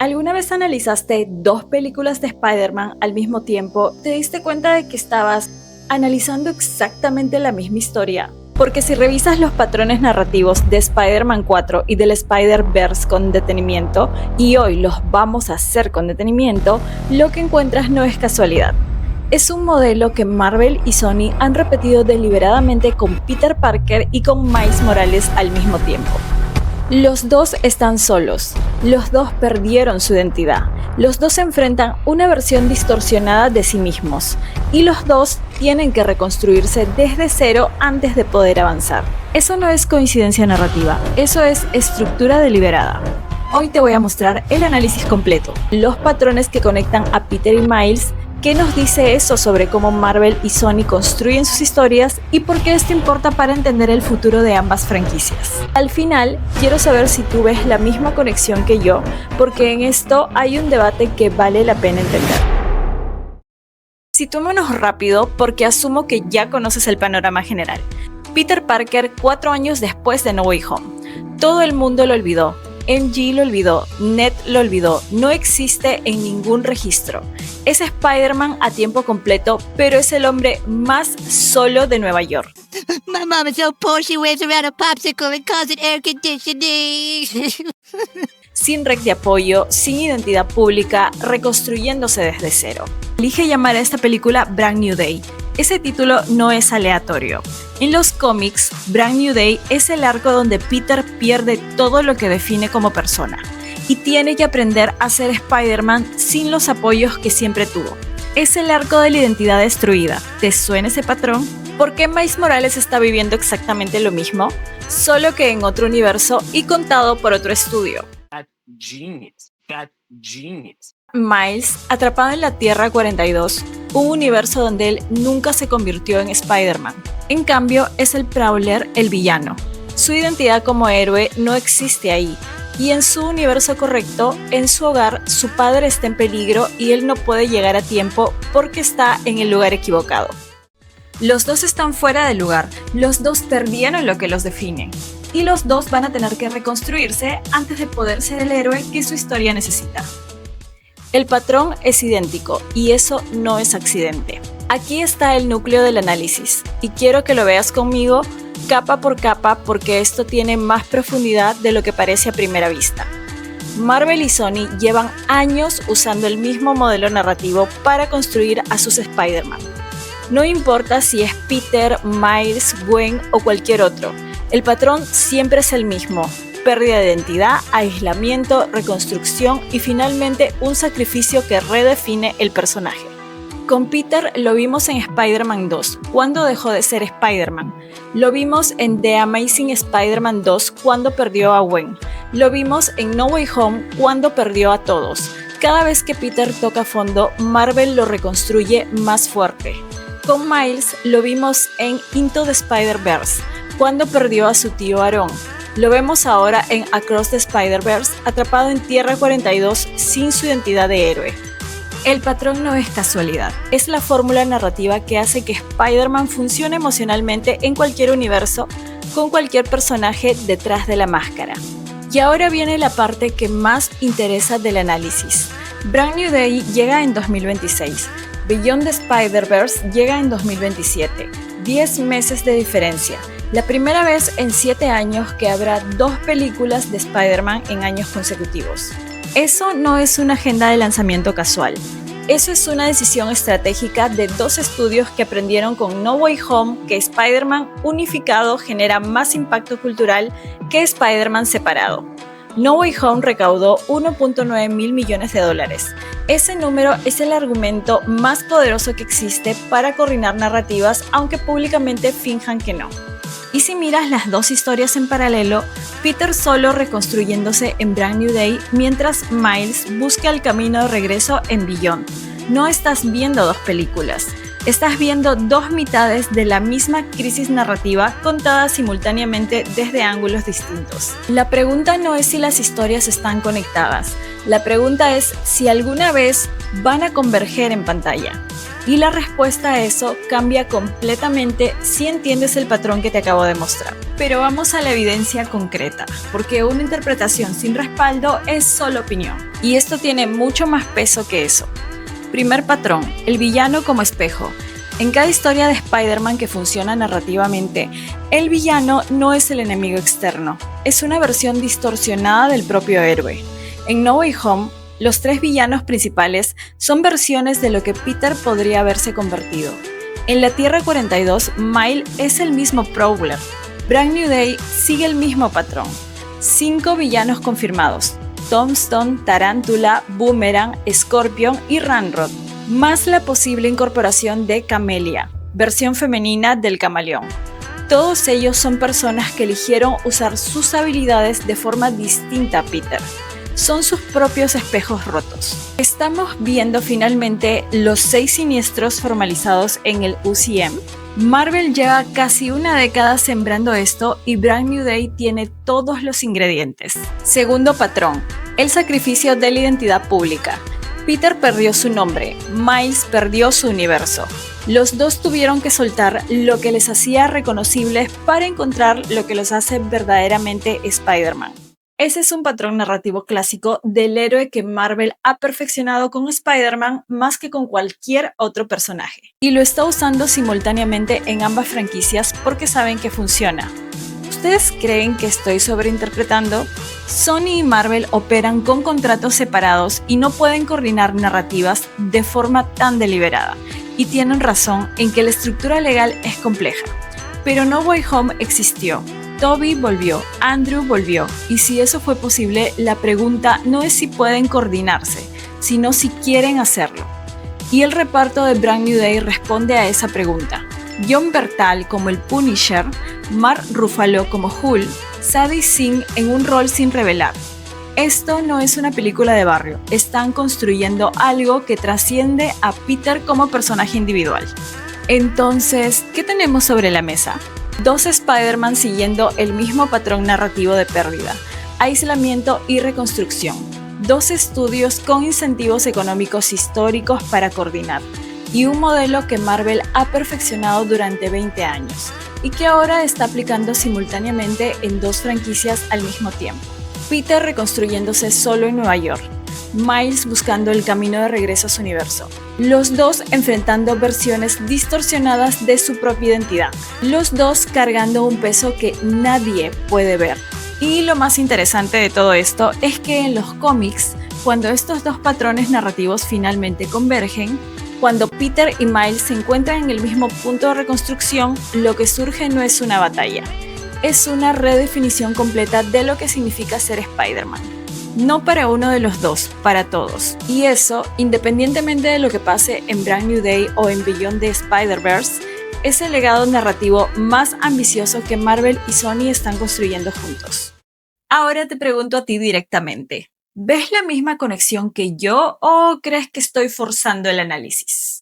¿Alguna vez analizaste dos películas de Spider-Man al mismo tiempo? ¿Te diste cuenta de que estabas analizando exactamente la misma historia? Porque si revisas los patrones narrativos de Spider-Man 4 y del Spider-Verse con detenimiento, y hoy los vamos a hacer con detenimiento, lo que encuentras no es casualidad. Es un modelo que Marvel y Sony han repetido deliberadamente con Peter Parker y con Miles Morales al mismo tiempo. Los dos están solos, los dos perdieron su identidad, los dos enfrentan una versión distorsionada de sí mismos y los dos tienen que reconstruirse desde cero antes de poder avanzar. Eso no es coincidencia narrativa, eso es estructura deliberada. Hoy te voy a mostrar el análisis completo, los patrones que conectan a Peter y Miles. ¿Qué nos dice eso sobre cómo Marvel y Sony construyen sus historias y por qué esto importa para entender el futuro de ambas franquicias? Al final, quiero saber si tú ves la misma conexión que yo, porque en esto hay un debate que vale la pena entender. Situémonos rápido porque asumo que ya conoces el panorama general. Peter Parker 4 años después de No Way Home. Todo el mundo lo olvidó. MJ lo olvidó, Ned lo olvidó, no existe en ningún registro. Es Spider-Man a tiempo completo, pero es el hombre más solo de Nueva York. My mom is so poor she waves around a popsicle and calls it air conditioning. Sin red de apoyo, sin identidad pública, reconstruyéndose desde cero. Elige llamar a esta película Brand New Day. Ese título no es aleatorio. En los cómics, Brand New Day es el arco donde Peter pierde todo lo que define como persona y tiene que aprender a ser Spider-Man sin los apoyos que siempre tuvo. Es el arco de la identidad destruida. ¿Te suena ese patrón? ¿Por qué Miles Morales está viviendo exactamente lo mismo? Solo que en otro universo y contado por otro estudio. That genius. Miles, atrapado en la Tierra 42, un universo donde él nunca se convirtió en Spider-Man. En cambio, es el Prowler el villano. Su identidad como héroe no existe ahí. Y en su universo correcto, en su hogar, su padre está en peligro y él no puede llegar a tiempo porque está en el lugar equivocado. Los dos están fuera del lugar, los dos perdieron lo que los define. Y los dos van a tener que reconstruirse antes de poder ser el héroe que su historia necesita. El patrón es idéntico y eso no es accidente. Aquí está el núcleo del análisis y quiero que lo veas conmigo capa por capa porque esto tiene más profundidad de lo que parece a primera vista. Marvel y Sony llevan años usando el mismo modelo narrativo para construir a sus Spider-Man. No importa si es Peter, Miles, Gwen o cualquier otro, el patrón siempre es el mismo. Pérdida de identidad, aislamiento, reconstrucción y finalmente un sacrificio que redefine el personaje. Con Peter lo vimos en Spider-Man 2, cuando dejó de ser Spider-Man. Lo vimos en The Amazing Spider-Man 2, cuando perdió a Gwen. Lo vimos en No Way Home, cuando perdió a todos. Cada vez que Peter toca fondo, Marvel lo reconstruye más fuerte. Con Miles lo vimos en Into the Spider-Verse, cuando perdió a su tío Aaron. Lo vemos ahora en Across the Spider-Verse, atrapado en Tierra 42 sin su identidad de héroe. El patrón no es casualidad, es la fórmula narrativa que hace que Spider-Man funcione emocionalmente en cualquier universo, con cualquier personaje detrás de la máscara. Y ahora viene la parte que más interesa del análisis. Brand New Day llega en 2026, Beyond the Spider-Verse llega en 2027, 10 meses de diferencia. La primera vez en 7 años que habrá 2 películas de Spider-Man en años consecutivos. Eso no es una agenda de lanzamiento casual. Eso es una decisión estratégica de 2 estudios que aprendieron con No Way Home que Spider-Man unificado genera más impacto cultural que Spider-Man separado. No Way Home recaudó 1.9 mil millones de dólares. Ese número es el argumento más poderoso que existe para coordinar narrativas, aunque públicamente finjan que no. Y si miras las 2 historias en paralelo, Peter solo reconstruyéndose en Brand New Day, mientras Miles busca el camino de regreso en Beyond. No estás viendo 2 películas, estás viendo 2 mitades de la misma crisis narrativa contadas simultáneamente desde ángulos distintos. La pregunta no es si las historias están conectadas, la pregunta es si alguna vez van a converger en pantalla. Y la respuesta a eso cambia completamente si entiendes el patrón que te acabo de mostrar. Pero vamos a la evidencia concreta, porque una interpretación sin respaldo es solo opinión. Y esto tiene mucho más peso que eso. Primer patrón, el villano como espejo. En cada historia de Spider-Man que funciona narrativamente, el villano no es el enemigo externo, es una versión distorsionada del propio héroe. En No Way Home, los 3 villanos principales son versiones de lo que Peter podría haberse convertido. En la Tierra 42, Miles es el mismo Prowler. Brand New Day sigue el mismo patrón. 5 villanos confirmados: Tombstone, Tarántula, Boomerang, Scorpion y Ramrod, más la posible incorporación de Camellia, versión femenina del camaleón. Todos ellos son personas que eligieron usar sus habilidades de forma distinta a Peter. Son sus propios espejos rotos. Estamos viendo finalmente los 6 siniestros formalizados en el UCM. Marvel lleva casi una década sembrando esto y Brand New Day tiene todos los ingredientes. Segundo patrón, el sacrificio de la identidad pública. Peter perdió su nombre, Miles perdió su universo. Los dos tuvieron que soltar lo que les hacía reconocibles para encontrar lo que los hace verdaderamente Spider-Man. Ese es un patrón narrativo clásico del héroe que Marvel ha perfeccionado con Spider-Man más que con cualquier otro personaje. Y lo está usando simultáneamente en ambas franquicias porque saben que funciona. ¿Ustedes creen que estoy sobreinterpretando? Sony y Marvel operan con contratos separados y no pueden coordinar narrativas de forma tan deliberada. Y tienen razón en que la estructura legal es compleja. Pero No Way Home existió. Tobey volvió, Andrew volvió, y si eso fue posible, la pregunta no es si pueden coordinarse, sino si quieren hacerlo. Y el reparto de Brand New Day responde a esa pregunta. Jon Bernthal como el Punisher, Mark Ruffalo como Hulk, Sadie Sink en un rol sin revelar. Esto no es una película de barrio, están construyendo algo que trasciende a Peter como personaje individual. Entonces, ¿qué tenemos sobre la mesa? 2 Spider-Man siguiendo el mismo patrón narrativo de pérdida, aislamiento y reconstrucción. 2 estudios con incentivos económicos históricos para coordinar. Y un modelo que Marvel ha perfeccionado durante 20 años y que ahora está aplicando simultáneamente en 2 franquicias al mismo tiempo. Peter reconstruyéndose solo en Nueva York. Miles buscando el camino de regreso a su universo. Los 2 enfrentando versiones distorsionadas de su propia identidad. Los 2 cargando un peso que nadie puede ver. Y lo más interesante de todo esto es que en los cómics, cuando estos 2 patrones narrativos finalmente convergen, cuando Peter y Miles se encuentran en el mismo punto de reconstrucción, lo que surge no es una batalla. Es una redefinición completa de lo que significa ser Spider-Man. No para uno de los 2, para todos. Y eso, independientemente de lo que pase en Brand New Day o en Beyond the Spider-Verse, es el legado narrativo más ambicioso que Marvel y Sony están construyendo juntos. Ahora te pregunto a ti directamente, ¿ves la misma conexión que yo o crees que estoy forzando el análisis?